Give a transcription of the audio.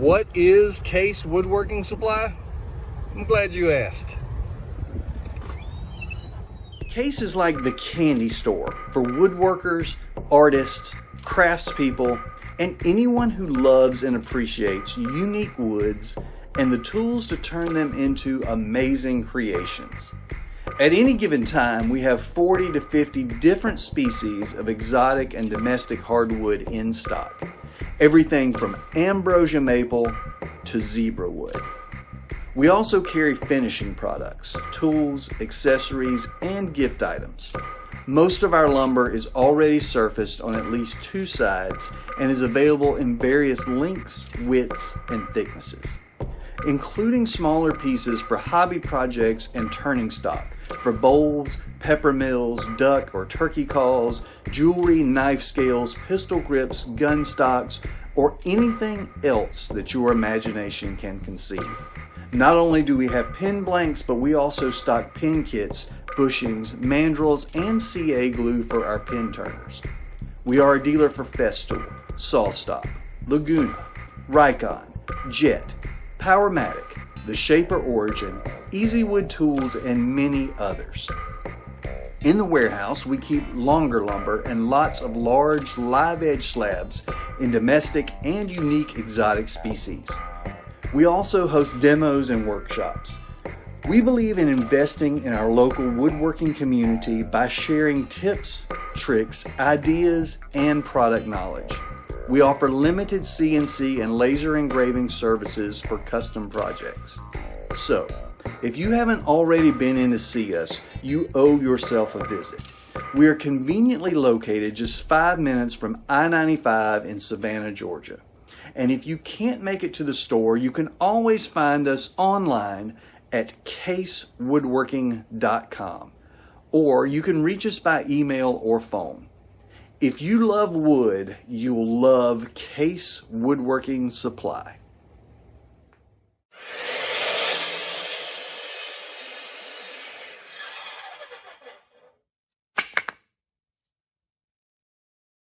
What is Case Woodworking Supply? I'm glad you asked. Case is like the candy store for woodworkers, artists, craftspeople, and anyone who loves and appreciates unique woods and the tools to turn them into amazing creations. At any given time, we have 40 to 50 different species of exotic and domestic hardwood in stock. Everything from ambrosia maple to zebra wood. We also carry finishing products, tools, accessories, and gift items. Most of our lumber is already surfaced on at least 2 sides and is available in various lengths, widths, and thicknesses, including smaller pieces for hobby projects and turning stock for bowls, pepper mills, duck or turkey calls, jewelry, knife scales, pistol grips, gun stocks, or anything else that your imagination can conceive. Not only do we have pin blanks, but we also stock pin kits, bushings, mandrels, and CA glue for our pin turners. We are a dealer for Festool, Sawstop, Laguna, Rikon, Jet, Powermatic, The Shaper Origin, Easy Wood Tools, and many others. In the warehouse, we keep longer lumber and lots of large live edge slabs in domestic and unique exotic species. We also host demos and workshops. We believe in investing in our local woodworking community by sharing tips, tricks, ideas, and product knowledge. We offer limited CNC and laser engraving services for custom projects. So, if you haven't already been in to see us, you owe yourself a visit. We are conveniently located just 5 minutes from I-95 in Savannah, Georgia. And if you can't make it to the store, you can always find us online at casewoodworking.com, or you can reach us by email or phone. If you love wood, you'll love Case Woodworking Supply.